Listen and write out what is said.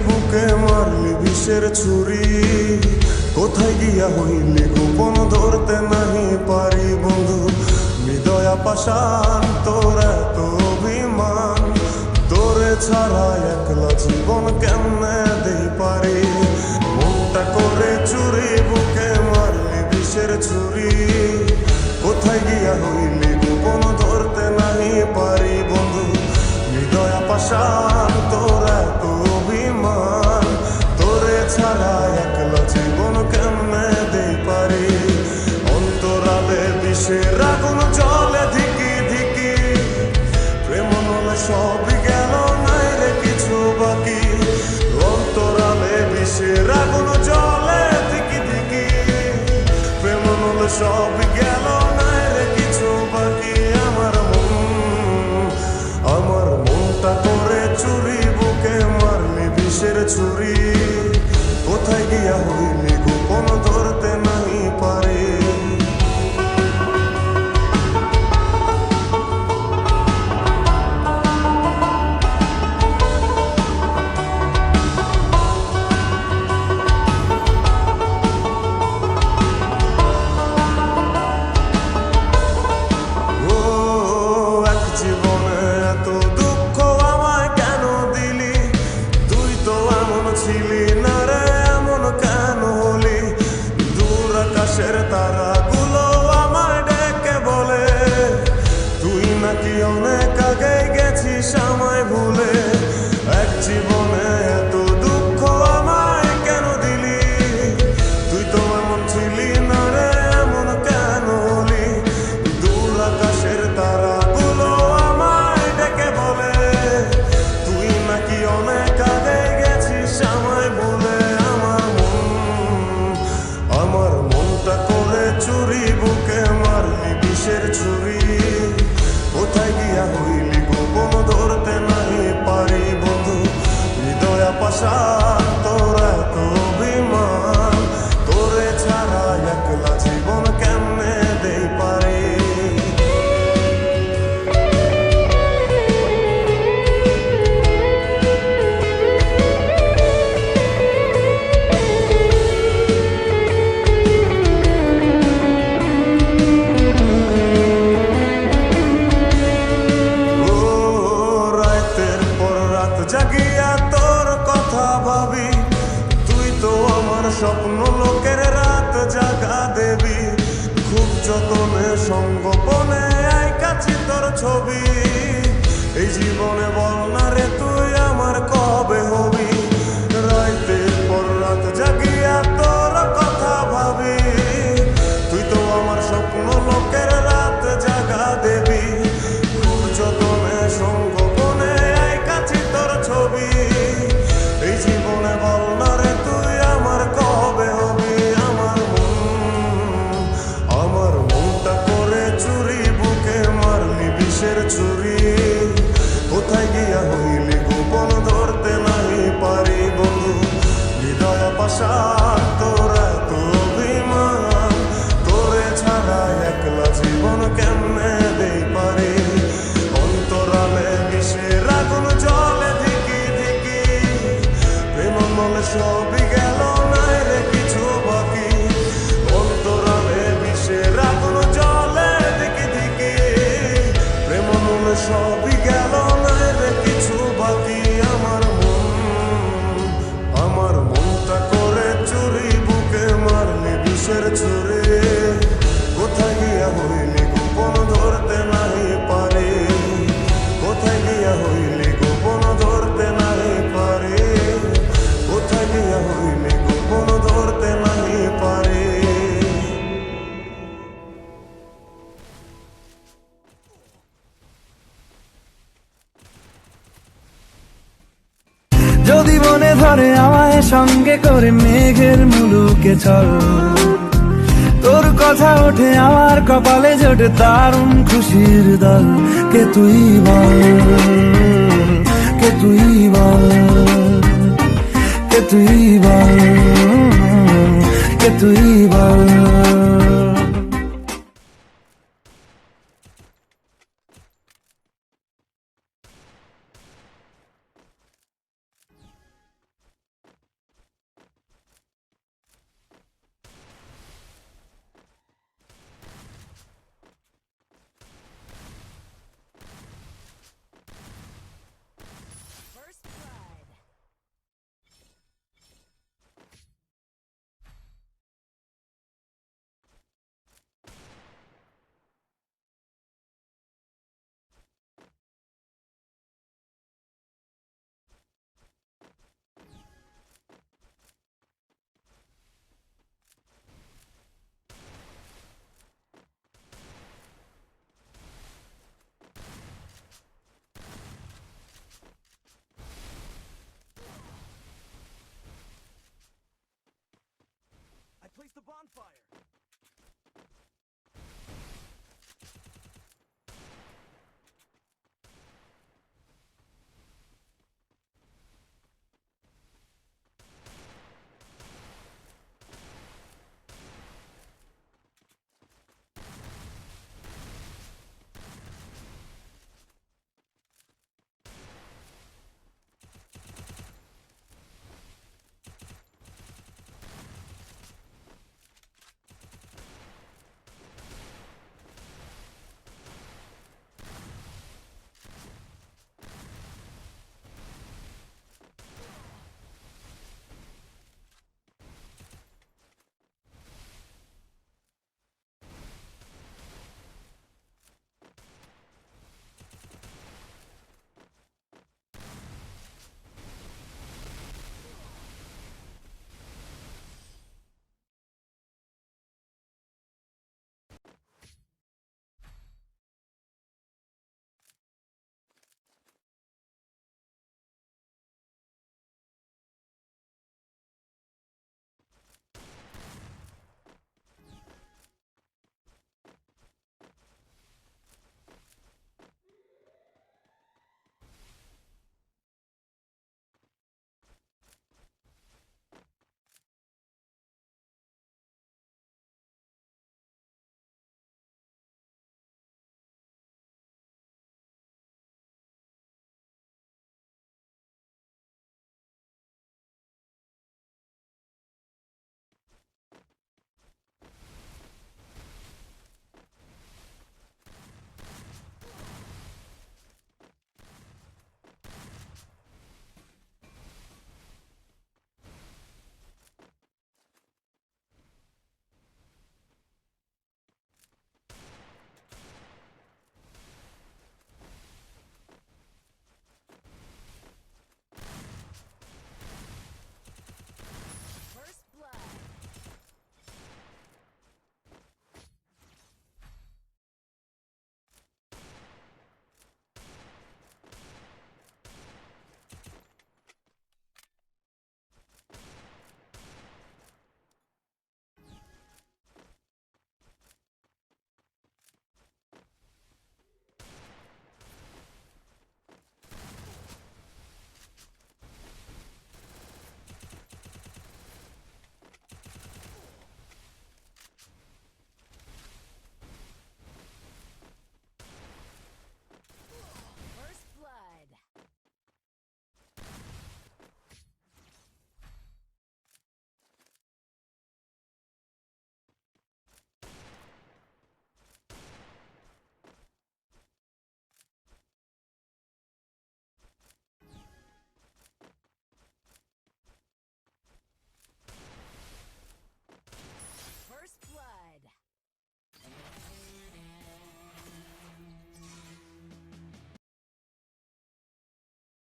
বুকে মারলি বিষের ছুরি, কোথায় গিয়া হইলি গোপন ধরতে নাহি পারি বন্ধু। হৃদয়া পাষাণ তোর এত অভিমান, তোরে ছাড়া একলা জীবন কেমনে দেই পারি। মনটা করে চুরি বুকে মারলি বিষের ছুরি, কোথায় গিয়া হইলি গোপন ধরতে নাহি পারি বন্ধু। হৃদয়া পাষাণ তোর এত অভিমান, তোরে ছাড়া একলা জীবন কেমনে দেই পারি। অন্তরালে বিষের আগুন জ্বলে ধিকি ধিকি, প্রেম নলে সবই গেল নাই রে কিছু বাকি। অন্তরালে বিষের আগুন জ্বলে ধিকি ধিকি, প্রেম নলে সবই গেল নাই রে কিছু বাকি। আমার মনটা করে চুরি বুকে মারলি বিষের ছুরি, কোথায় গিয়া হইলি গোপন ধরতে নাহি পারি। ছিলি না রে এমন কেন হলি, দূর আকাশের তারাগুলো আমায় ডেকে বলে, তুই নাকি অনেক আগে গেছিস আমায় ভুলে। এক জীবনে এত দুঃখ আমায় কেন দিলি, তুই তো এমন ছিলি না রে এমন কেন হলি। দূর আকাশের তারাগুলো আমায় ডেকে বলে, তুই নাকি অনেক আগে আমায় বলে। আমার মনটা করে চুরি বুকে মারলি বিষের ছুরি, কোথায় গিয়া হইলি গোপন ধরতে নাহি পারি বন্ধু। হৃদয়া পাষাণ তোর এত অভিমান, তোরে ছাড়া একলা জীবন কেমনে দেই পারি। জাগিয়া তোর কথা ভাবি, তুই তো আমার স্বপ্ন লোকের রাত জাগা দেবী। খুব যতনে সঙ্গোপনে আইকাছি তোর ছবি, এই জীবনে বল না রে তুই আমার কবে হবি। রাতের পর রাত জাগিয়া তোর কথা ভাবি, তুই তো আমার স্বপ্ন লোকের রাত জাগা দেবী। খুব যতনে সঙ্গোপনে আইকাছি তোর ছবি, এই জীবনে বল না রে তুই আমার কবে হবি। আমার মনটা করে চুরি বুকে মারলি বিষের ছুরি, কোথায় গিয়া হইলি গোপন ধরতে নাহি পারি বন্ধু। হৃদয়া পাষাণ তোর এত অভিমান, তোরে ছাড়া একলা জীবন কেমনে দেই পারি। অন্তরালে বিষের আগুন জ্বলে ধিকি ধিকি, প্রেম মলে সবই গেল নাই রে কিছু বাকি। অন্তরালে বিষের আগুন জ্বলে ধিকি ধিকি, প্রেম মলে সবই গেল নাই রে কিছু বাকি। আমার মনটা করে চুরি বুকে মারলি বিষের ছুরি, কোথায় গিয়া হইলি গোপন ধরতে নাহি পারি। কোথায় গিয়া হইলি গোপন ধরতে নাহি পারি, কোথায় গিয়া হইলি গোপন ধরতে নাহি পারি। যদি মনে ধরে আমায় সঙ্গে করে মেঘের মুলুকে চল, তোর কথা ওঠে আমার কপালে জোটে দারুণ খুশির দল। কে তুই বল, কে তুই বল, কে তুই বল, কে তুই বল। fire.